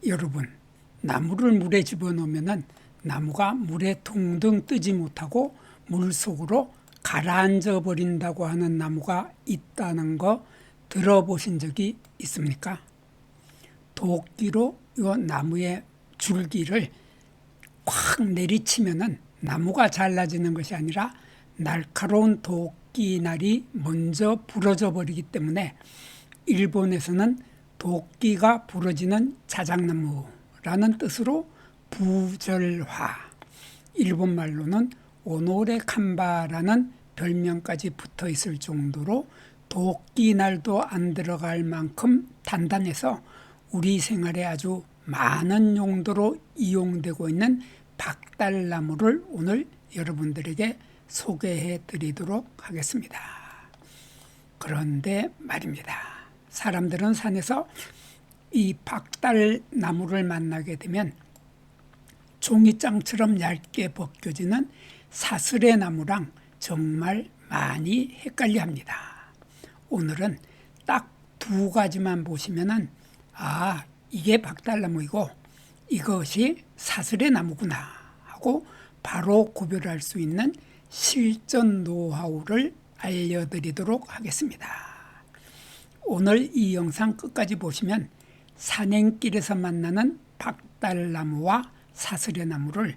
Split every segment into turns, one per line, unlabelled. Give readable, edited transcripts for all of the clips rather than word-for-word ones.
여러분, 나무를 물에 집어넣으면 나무가 물에 둥둥 뜨지 못하고 물속으로 가라앉아 버린다고 하는 나무가 있다는 거 들어보신 적이 있습니까? 도끼로 이 나무의 줄기를 콱 내리치면은 나무가 잘라지는 것이 아니라 날카로운 도끼날이 먼저 부러져 버리기 때문에 일본에서는 도끼가 부러지는 자작나무라는 뜻으로 부절화, 일본 말로는 오노레 칸바라는 별명까지 붙어 있을 정도로 도끼날도 안 들어갈 만큼 단단해서 우리 생활에 아주 많은 용도로 이용되고 있는 박달나무를 오늘 여러분들에게 소개해 드리도록 하겠습니다. 그런데 말입니다. 사람들은 산에서 이 박달나무를 만나게 되면 종이장처럼 얇게 벗겨지는 사슬의나무랑 정말 많이 헷갈려 합니다. 오늘은 딱 두 가지만 보시면은 이게 박달나무이고 이것이 사슬의나무구나 하고 바로 구별할 수 있는 실전 노하우를 알려드리도록 하겠습니다. 오늘 이 영상 끝까지 보시면 산행길에서 만나는 박달나무와 사슬의나무를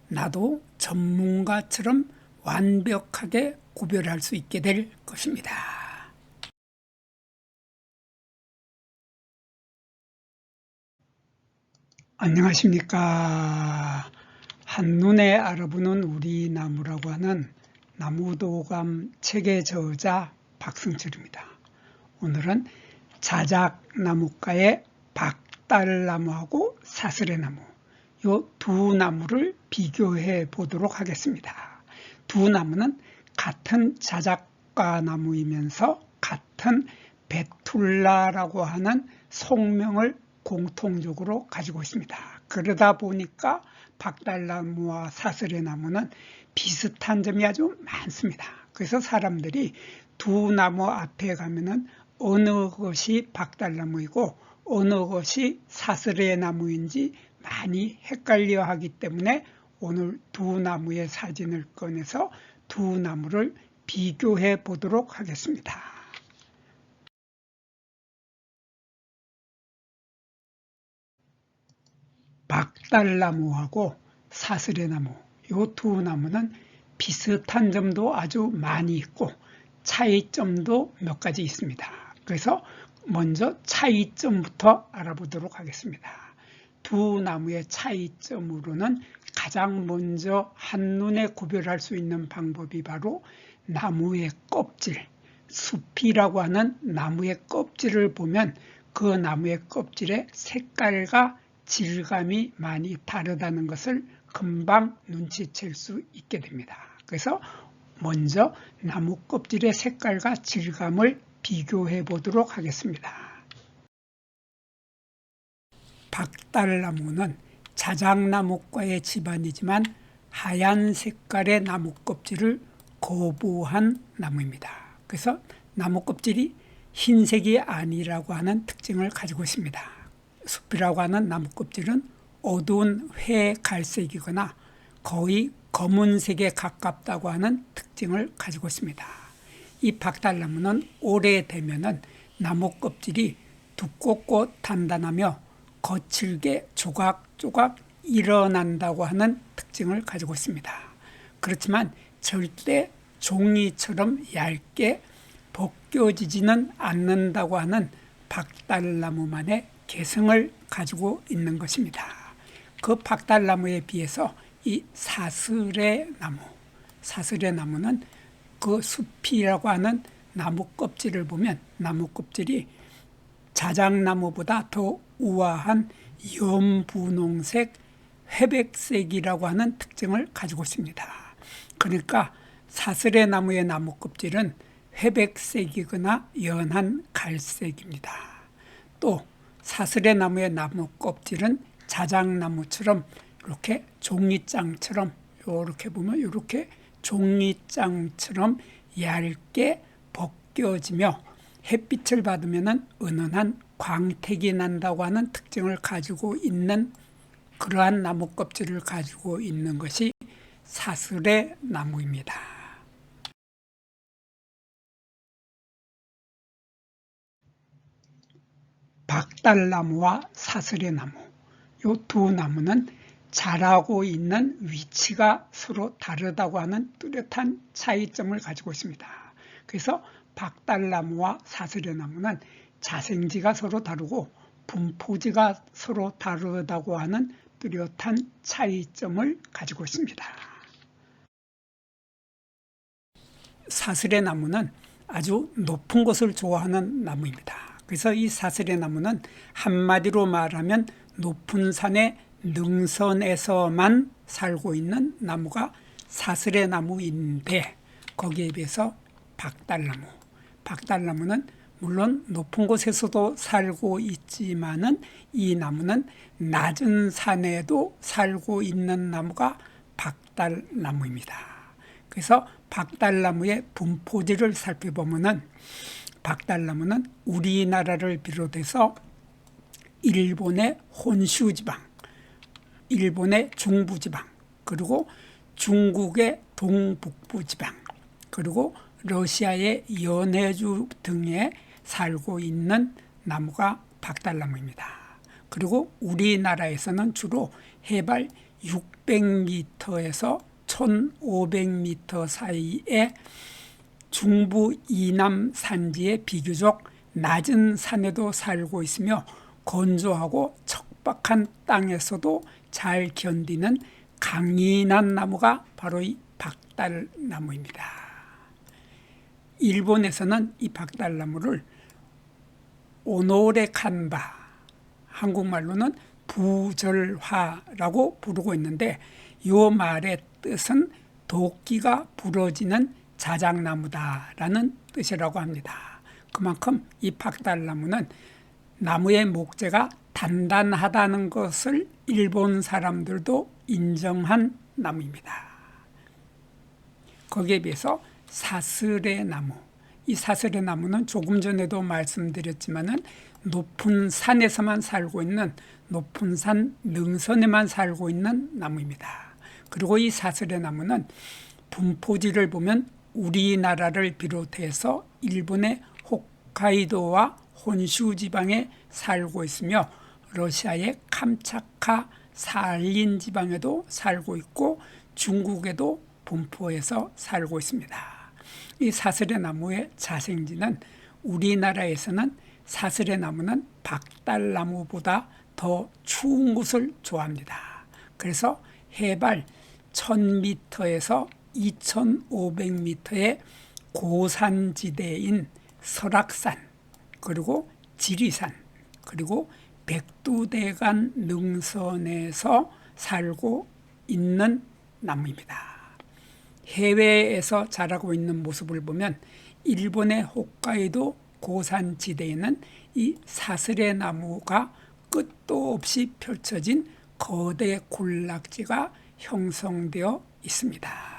나도 전문가처럼 완벽하게 구별할 수 있게 될 것입니다. 안녕하십니까. 한눈에 알아보는 우리 나무라고 하는 나무도감 책의 저자 박승철입니다. 오늘은 자작나무과의 박달나무하고 사슬의나무 이 두 나무를 비교해 보도록 하겠습니다. 두 나무는 같은 자작과 나무이면서 같은 베툴라라고 하는 속명을 공통적으로 가지고 있습니다. 그러다 보니까 박달나무와 사슬의나무는 비슷한 점이 아주 많습니다. 그래서 사람들이 두 나무 앞에 가면은 어느 것이 박달나무이고 어느 것이 사슬의나무인지 많이 헷갈려 하기 때문에 오늘 두 나무의 사진을 꺼내서 두 나무를 비교해 보도록 하겠습니다. 박달나무하고 사슬의나무 이 두 나무는 비슷한 점도 아주 많이 있고 차이점도 몇 가지 있습니다. 그래서 먼저 차이점부터 알아보도록 하겠습니다. 두 나무의 차이점으로는 가장 먼저 한눈에 구별할 수 있는 방법이 바로 나무의 껍질, 숲이라고 하는 나무의 껍질을 보면 그 나무의 껍질의 색깔과 질감이 많이 다르다는 것을 금방 눈치챌 수 있게 됩니다. 그래서 먼저 나무 껍질의 색깔과 질감을 비교해 보도록 하겠습니다. 박달나무는 자작나무과의 집안이지만 하얀 색깔의 나무 껍질을 거부한 나무입니다. 그래서 나무 껍질이 흰색이 아니라고 하는 특징을 가지고 있습니다. 숲이라고 하는 나무 껍질은 어두운 회갈색이거나 거의 검은색에 가깝다고 하는 특징을 가지고 있습니다. 이 박달나무는 오래되면은 나무 껍질이 두껍고 단단하며 거칠게 조각조각 일어난다고 하는 특징을 가지고 있습니다. 그렇지만 절대 종이처럼 얇게 벗겨지지는 않는다고 하는 박달나무만의 개성을 가지고 있는 것입니다. 그 박달나무에 비해서 이 사슬의나무는 그 숲이라고 하는 나무 껍질을 보면 나무 껍질이 자작나무보다 더 우아한 연분홍색, 회백색이라고 하는 특징을 가지고 있습니다. 그러니까 사슬의나무의 나무 껍질은 회백색이거나 연한 갈색입니다. 또 사슬의나무의 나무 껍질은 자작나무처럼 이렇게 종이장처럼 이렇게 보면 이렇게 종이장처럼 얇게 벗겨지며 햇빛을 받으면 은은한 광택이 난다고 하는 특징을 가지고 있는 그러한 나무 껍질을 가지고 있는 것이 사슬의 나무입니다. 박달나무와 사슬의 나무, 이 두 나무는 자라고 있는 위치가 서로 다르다고 하는 뚜렷한 차이점을 가지고 있습니다. 그래서 박달나무와 사슬의 나무는 자생지가 서로 다르고 분포지가 서로 다르다고 하는 뚜렷한 차이점을 가지고 있습니다. 사슬의 나무는 아주 높은 곳을 좋아하는 나무입니다. 그래서 이 사슬의 나무는 한마디로 말하면 높은 산의 능선에서만 살고 있는 나무가 사슬의 나무인데, 거기에 비해서 박달나무는 물론 높은 곳에서도 살고 있지만은 이 나무는 낮은 산에도 살고 있는 나무가 박달나무입니다. 그래서 박달나무의 분포지를 살펴보면은 박달나무는 우리나라를 비롯해서 일본의 혼슈지방, 일본의 중부지방, 그리고 중국의 동북부지방, 그리고 러시아의 연해주 등에 살고 있는 나무가 박달나무입니다. 그리고 우리나라에서는 주로 해발 600m에서 1500m 사이에 중부 이남 산지의 비교적 낮은 산에도 살고 있으며 건조하고 척박한 땅에서도 잘 견디는 강인한 나무가 바로 이 박달나무입니다. 일본에서는 이 박달나무를 오노레 칸바, 한국말로는 부절화라고 부르고 있는데, 이 말의 뜻은 도끼가 부러지는 자작나무다라는 뜻이라고 합니다. 그만큼 이 박달나무는 나무의 목재가 단단하다는 것을 일본 사람들도 인정한 나무입니다. 거기에 비해서 사슬의 나무, 이 사슬의 나무는 조금 전에도 말씀드렸지만은 높은 산에서만 살고 있는, 높은 산 능선에만 살고 있는 나무입니다. 그리고 이 사슬의 나무는 분포지를 보면 우리나라를 비롯해서 일본의 홋카이도와 혼슈 지방에 살고 있으며 러시아의 캄차카 살린 지방에도 살고 있고 중국에도 분포해서 살고 있습니다. 이 사슬의 나무의 자생지는 우리나라에서는 사슬의 나무는 박달나무보다 더 추운 곳을 좋아합니다. 그래서 해발 1000m에서 2500m의 고산지대인 설악산, 그리고 지리산, 그리고 백두대간 능선에서 살고 있는 나무입니다. 해외에서 자라고 있는 모습을 보면 일본의 홋카이도 고산지대에는 이 사슬의 나무가 끝도 없이 펼쳐진 거대 군락지가 형성되어 있습니다.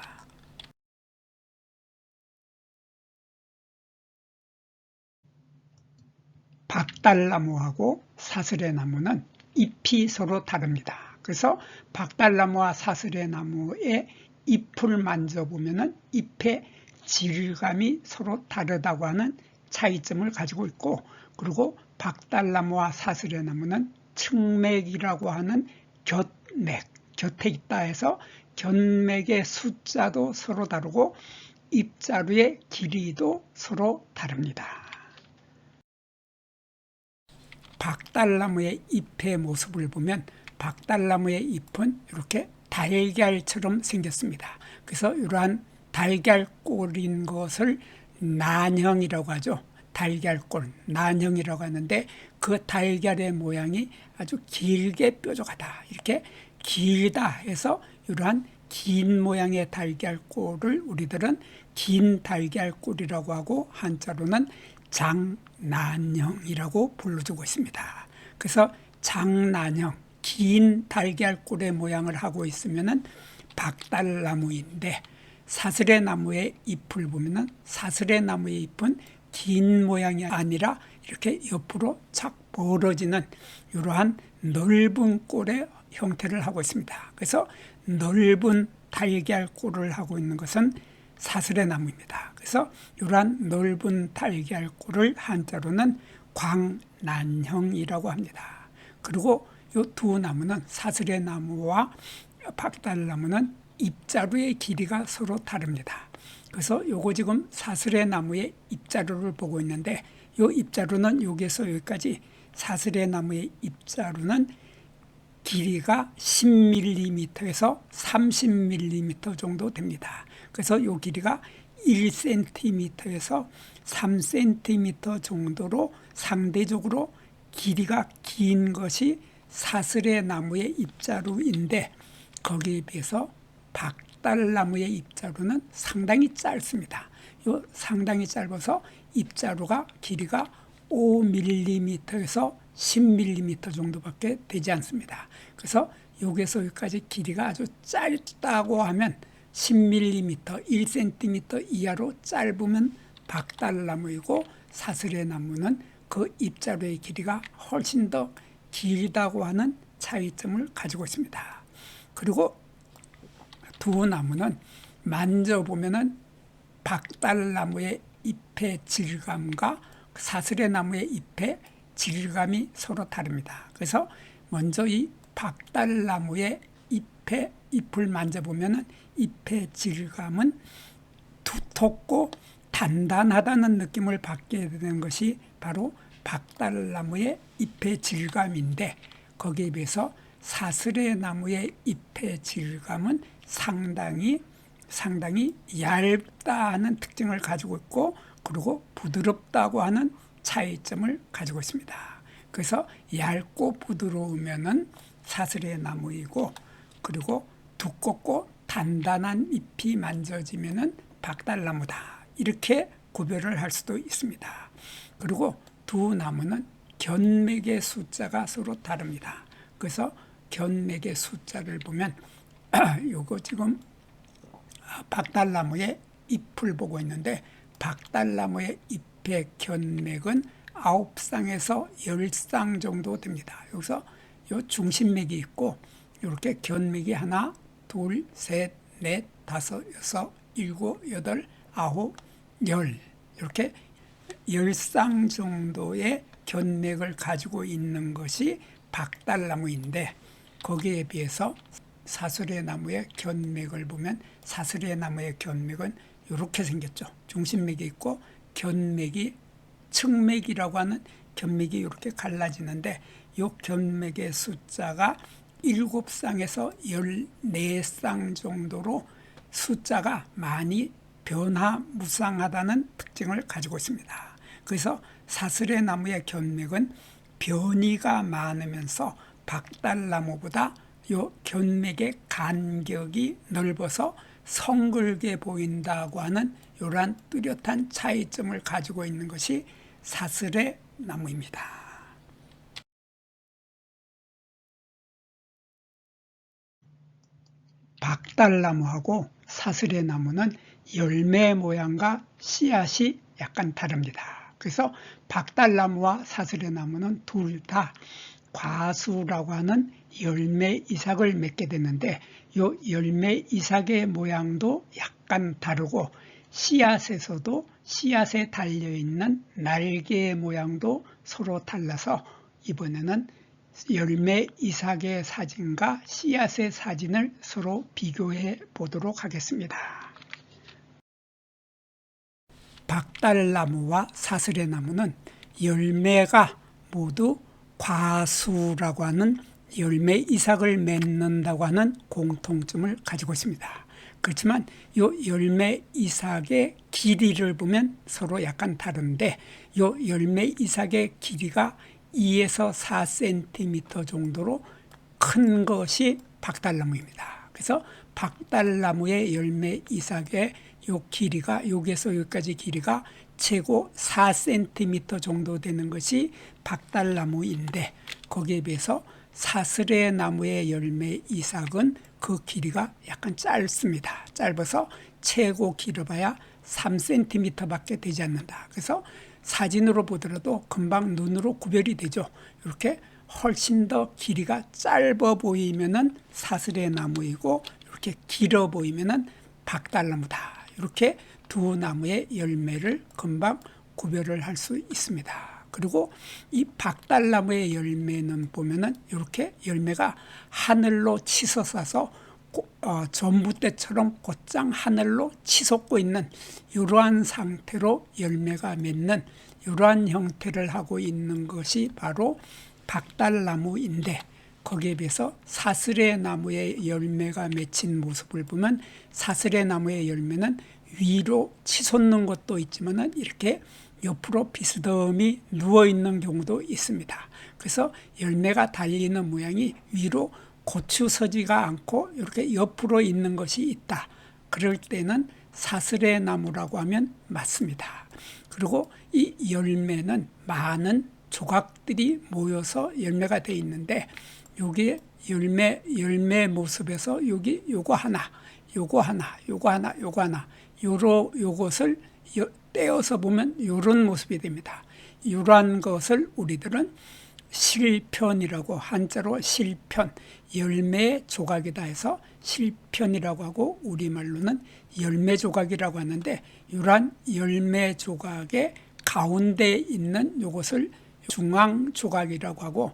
박달나무하고 사슬의 나무는 잎이 서로 다릅니다. 그래서 박달나무와 사슬의 나무의 잎을 만져보면 잎의 질감이 서로 다르다고 하는 차이점을 가지고 있고, 그리고 박달나무와 사슬의 나무는 측맥이라고 하는 곁에 있다 해서 곁맥의 숫자도 서로 다르고 잎자루의 길이도 서로 다릅니다. 박달나무의 잎의 모습을 보면 박달나무의 잎은 이렇게 달걀처럼 생겼습니다. 그래서 이러한 달걀꼴인 것을 난형이라고 하죠. 달걀꼴, 난형이라고 하는데 그 달걀의 모양이 아주 길게 뾰족하다, 이렇게 길다 해서 이러한 긴 모양의 달걀꼴을 우리들은 긴 달걀꼴이라고 하고 한자로는 장난형이라고 불러주고 있습니다. 그래서 장난형, 긴 달걀꼴의 모양을 하고 있으면은 박달나무인데, 사슬의 나무의 잎을 보면은 사슬의 나무의 잎은 긴 모양이 아니라 이렇게 옆으로 착 벌어지는 이러한 넓은 꼴의 형태를 하고 있습니다. 그래서 넓은 달걀 꼴을 하고 있는 것은 사슬의 나무입니다. 그래서 이러한 넓은 달걀 꼴을 한자로는 광난형이라고 합니다. 그리고 이 두 나무는 사슬의 나무와 박달나무는 잎자루의 길이가 서로 다릅니다. 그래서 요거 지금 사슬의 나무의 잎자루를 보고 있는데 요 잎자루는 여기서 여기까지 사슬의 나무의 잎자루는 길이가 10mm에서 30mm 정도 됩니다. 그래서 요 길이가 1cm에서 3cm 정도로 상대적으로 길이가 긴 것이 사슬의 나무의 잎자루인데 거기에 비해서 박달나무의 잎자루는 상당히 짧습니다. 요 상당히 짧아서 잎자루가 길이가 5mm에서 10mm 정도밖에 되지 않습니다. 그래서 여기서 여기까지 길이가 아주 짧다고 하면 10mm, 1cm 이하로 짧으면 박달나무이고 사슬의 나무는 그 잎자루의 길이가 훨씬 더 길다고 하는 차이점을 가지고 있습니다. 그리고 두 나무는 만져보면은 박달나무의 잎의 질감과 사슬의 나무의 잎의 질감이 서로 다릅니다. 그래서 먼저 이 박달나무의 잎을 만져보면은 잎의 질감은 두텁고 단단하다는 느낌을 받게 되는 것이 바로 박달나무의 잎의 질감인데 거기에 비해서 사슬의 나무의 잎의 질감은 상당히 얇다는 특징을 가지고 있고 그리고 부드럽다고 하는 차이점을 가지고 있습니다. 그래서 얇고 부드러우면은 사슬의 나무이고 그리고 두껍고 단단한 잎이 만져지면은 박달나무다. 이렇게 구별을 할 수도 있습니다. 그리고 두 나무는 견맥의 숫자가 서로 다릅니다. 그래서 견맥의 숫자를 보면 요거 지금 박달나무의 잎을 보고 있는데 박달나무의 잎의 견맥은 9쌍에서 10쌍 정도 됩니다. 여기서 요 중심맥이 있고 이렇게 견맥이 하나, 둘, 셋, 넷, 다섯, 여섯, 일곱, 여덟, 아홉, 열 이렇게 10쌍 정도의 견맥을 가지고 있는 것이 박달나무인데 거기에 비해서 사슬의 나무의 견맥을 보면 사슬의 나무의 견맥은 이렇게 생겼죠. 중심맥이 있고 견맥이 측맥이라고 하는 견맥이 이렇게 갈라지는데 이 견맥의 숫자가 7쌍에서 14쌍 정도로 숫자가 많이 변화무쌍하다는 특징을 가지고 있습니다. 그래서 사슬의 나무의 견맥은 변이가 많으면서 박달나무보다 요 견맥의 간격이 넓어서 성글게 보인다고 하는 이러한 뚜렷한 차이점을 가지고 있는 것이 사슬의 나무입니다. 박달나무하고 사슬의 나무는 열매 모양과 씨앗이 약간 다릅니다. 그래서 박달나무와 사슬의 나무는 둘 다 과수라고 하는 열매 이삭을 맺게 되는데 이 열매 이삭의 모양도 약간 다르고 씨앗에서도 씨앗에 달려있는 날개의 모양도 서로 달라서 이번에는 열매 이삭의 사진과 씨앗의 사진을 서로 비교해 보도록 하겠습니다. 박달나무와 사슬의 나무는 열매가 모두 과수라고 하는 열매 이삭을 맺는다고 하는 공통점을 가지고 있습니다. 그렇지만 이 열매 이삭의 길이를 보면 서로 약간 다른데 이 열매 이삭의 길이가 2에서 4cm 정도로 큰 것이 박달나무입니다. 그래서 박달나무의 열매 이삭의 요 길이가 여기에서 여기까지 길이가 최고 4cm 정도 되는 것이 박달나무인데 거기에 비해서 사슬의 나무의 열매 이삭은 그 길이가 약간 짧습니다. 짧아서 최고 길어봐야 3cm밖에 되지 않는다. 그래서 사진으로 보더라도 금방 눈으로 구별이 되죠. 이렇게 훨씬 더 길이가 짧아 보이면은 사슬의 나무이고 이렇게 길어 보이면은 박달나무다. 이렇게 두 나무의 열매를 금방 구별을 할 수 있습니다. 그리고 이 박달나무의 열매는 보면은 이렇게 열매가 하늘로 치솟아서 전봇대처럼 곧장 하늘로 치솟고 있는 이러한 상태로 열매가 맺는 이러한 형태를 하고 있는 것이 바로 박달나무인데, 거기에 비해서 사슬의 나무의 열매가 맺힌 모습을 보면 사슬의 나무의 열매는 위로 치솟는 것도 있지만 이렇게 옆으로 비스듬히 누워있는 경우도 있습니다. 그래서 열매가 달리는 모양이 위로 고추서지가 않고 이렇게 옆으로 있는 것이 있다. 그럴 때는 사슬의 나무라고 하면 맞습니다. 그리고 이 열매는 많은 조각들이 모여서 열매가 되어 있는데, 여기 열매 모습에서 여기 요거 하나, 요거 하나, 요거 하나, 요거 하나, 요것을 떼어서 보면 이런 모습이 됩니다. 이러한 것을 우리들은 실편이라고, 한자로 실편, 열매의 조각이다 해서 실편이라고 하고, 우리말로는 열매 조각이라고 하는데, 이러한 열매 조각의 가운데에 있는 이것을 중앙 조각이라고 하고,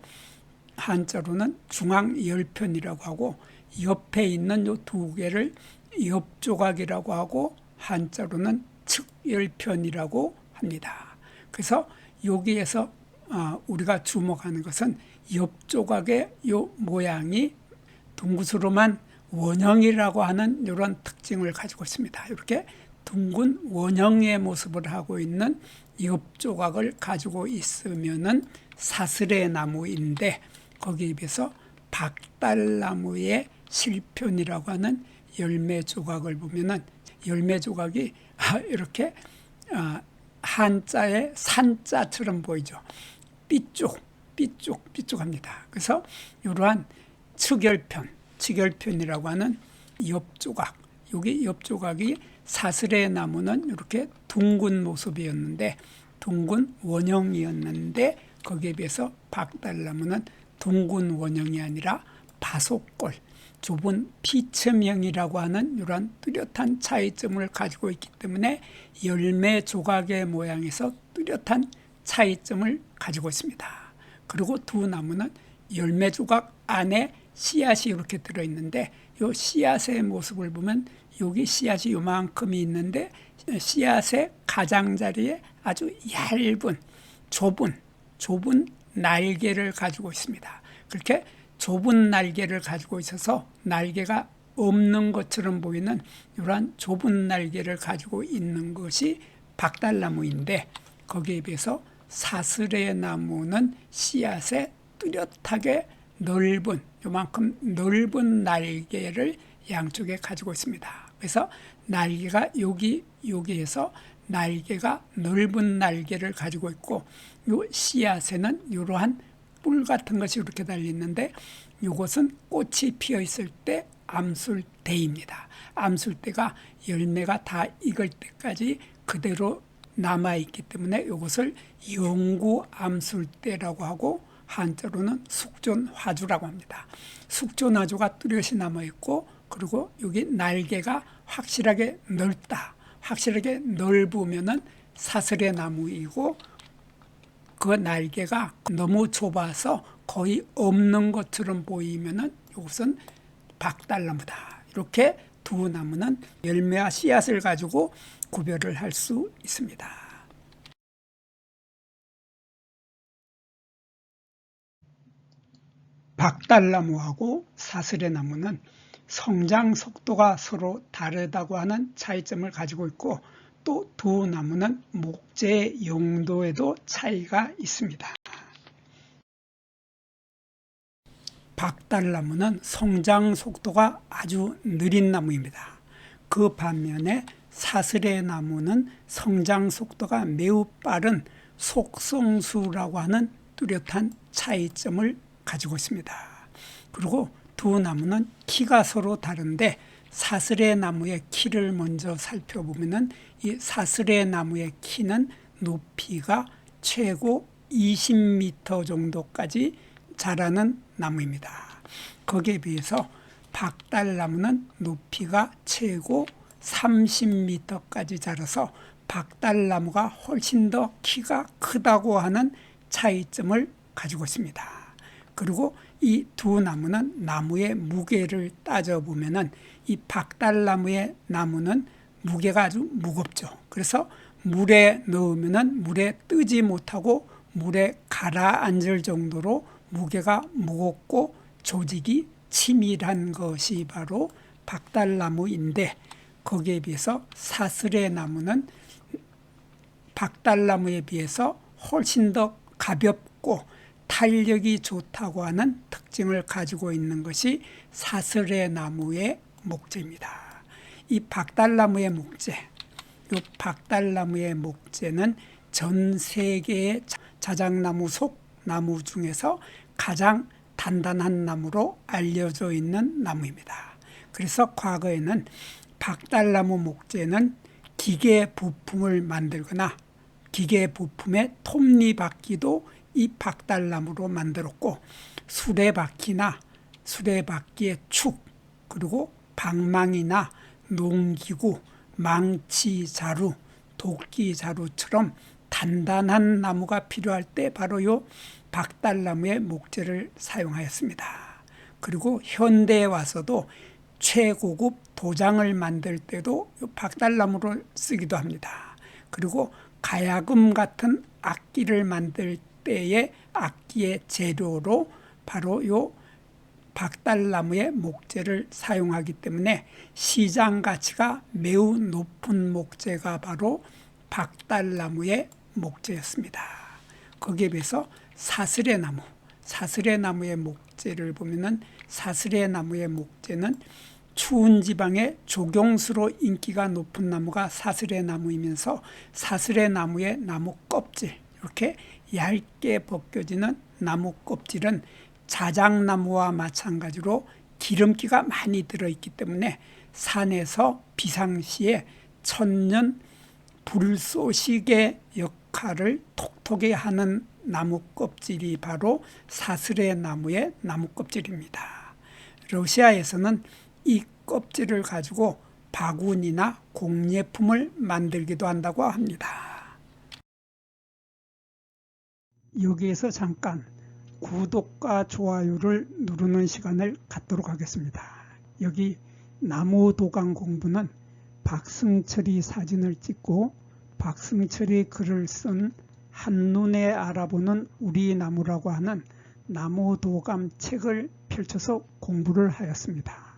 한자로는 중앙열편이라고 하고, 옆에 있는 이 두 개를 옆조각이라고 하고, 한자로는 측열편이라고 합니다. 그래서 여기에서 우리가 주목하는 것은 옆조각의 이 모양이 둥그스름한 원형이라고 하는 이런 특징을 가지고 있습니다. 이렇게 둥근 원형의 모습을 하고 있는 옆조각을 가지고 있으면은 사슬의 나무인데, 거기에 비해서 박달나무의 실편이라고 하는 열매 조각을 보면은 열매 조각이 이렇게 한자의 산자처럼 보이죠. 삐쭉합니다. 그래서 이러한 측열편이라고 하는 옆조각, 여기 옆조각이 사슬의 나무는 이렇게 둥근 모습이었는데, 둥근 원형이었는데, 거기에 비해서 박달나무는 둥근 원형이 아니라 바속골, 좁은 피체형이라고 하는 이러한 뚜렷한 차이점을 가지고 있기 때문에 열매 조각의 모양에서 뚜렷한 차이점을 가지고 있습니다. 그리고 두 나무는 열매 조각 안에 씨앗이 이렇게 들어있는데, 이 씨앗의 모습을 보면 여기 씨앗이 요만큼이 있는데, 씨앗의 가장자리에 아주 얇은 좁은 날개를 가지고 있습니다. 그렇게 좁은 날개를 가지고 있어서 날개가 없는 것처럼 보이는 이러한 좁은 날개를 가지고 있는 것이 박달나무인데, 거기에 비해서 사슬의 나무는 씨앗에 뚜렷하게 요만큼 넓은 날개를 양쪽에 가지고 있습니다. 그래서 날개가 여기에서 날개가 넓은 날개를 가지고 있고, 요 씨앗에는 이러한 뿔 같은 것이 이렇게 달렸는데, 이것은 꽃이 피어 있을 때 암술대입니다. 암술대가 열매가 다 익을 때까지 그대로 남아있기 때문에 이것을 영구 암술대라고 하고, 한자로는 숙존화주라고 합니다. 숙존화주가 뚜렷이 남아있고, 그리고 여기 날개가 확실하게 넓으면은 사슬의 나무이고, 그 날개가 너무 좁아서 거의 없는 것처럼 보이면은 이것은 박달나무다. 이렇게 두 나무는 열매와 씨앗을 가지고 구별을 할 수 있습니다. 박달나무하고 사슬의 나무는 성장 속도가 서로 다르다고 하는 차이점을 가지고 있고, 또 두 나무는 목재 용도에도 차이가 있습니다. 박달나무는 성장 속도가 아주 느린 나무입니다. 그 반면에 사슬의 나무는 성장 속도가 매우 빠른 속성수라고 하는 뚜렷한 차이점을 가지고 있습니다. 그리고 두 나무는 키가 서로 다른데, 사슬의 나무의 키를 먼저 살펴보면은 이 사슬의 나무의 키는 높이가 최고 20m 정도까지 자라는 나무입니다. 거기에 비해서 박달나무는 높이가 최고 30m까지 자라서 박달나무가 훨씬 더 키가 크다고 하는 차이점을 가지고 있습니다. 그리고 이 두 나무는 나무의 무게를 따져보면은 이 박달나무의 나무는 무게가 아주 무겁죠. 그래서 물에 넣으면은 물에 뜨지 못하고 물에 가라앉을 정도로 무게가 무겁고 조직이 치밀한 것이 바로 박달나무인데, 거기에 비해서 사슬의 나무는 박달나무에 비해서 훨씬 더 가볍고 탄력이 좋다고 하는 특징을 가지고 있는 것이 사슬의 나무의 목재입니다. 이 박달나무의 목재, 이 박달나무의 목재는 전 세계의 자작나무 속 나무 중에서 가장 단단한 나무로 알려져 있는 나무입니다. 그래서 과거에는 박달나무 목재는 기계 부품을 만들거나 기계 부품의 톱니바퀴도 이 박달나무로 만들었고, 수레바퀴나 수레바퀴의 축, 그리고 방망이나 농기구, 망치 자루, 도끼 자루처럼 단단한 나무가 필요할 때 바로 요 박달나무의 목재를 사용하였습니다. 그리고 현대에 와서도 최고급 도장을 만들 때도 요 박달나무를 쓰기도 합니다. 그리고 가야금 같은 악기를 만들 때의 악기의 재료로 바로 요 박달나무의 목재를 사용하기 때문에 시장 가치가 매우 높은 목재가 바로 박달나무의 목재였습니다. 거기에 비해서 사슬의 나무의 목재를 보면은 사슬의 나무의 목재는 추운 지방의 조경수로 인기가 높은 나무가 사슬의 나무이면서 사슬의 나무의 나무 껍질, 이렇게 얇게 벗겨지는 나무 껍질은 자작나무와 마찬가지로 기름기가 많이 들어있기 때문에 산에서 비상시에 천년 불쏘시개 역할을 톡톡히 하는 나무 껍질이 바로 사슬의 나무의 나무 껍질입니다. 러시아에서는 이 껍질을 가지고 바구니나 공예품을 만들기도 한다고 합니다. 여기에서 잠깐 구독과 좋아요를 누르는 시간을 갖도록 하겠습니다. 여기 나무도감 공부는 박승철이 사진을 찍고 박승철이 글을 쓴 한눈에 알아보는 우리 나무라고 하는 나무도감 책을 펼쳐서 공부를 하였습니다.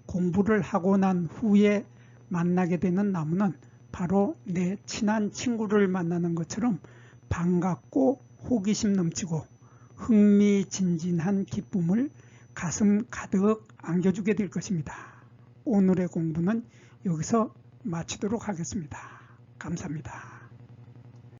공부를 하고 난 후에 만나게 되는 나무는 바로 내 친한 친구를 만나는 것처럼 반갑고 호기심 넘치고 흥미진진한 기쁨을 가슴 가득 안겨주게 될 것입니다. 오늘의 공부는 여기서 마치도록 하겠습니다. 감사합니다.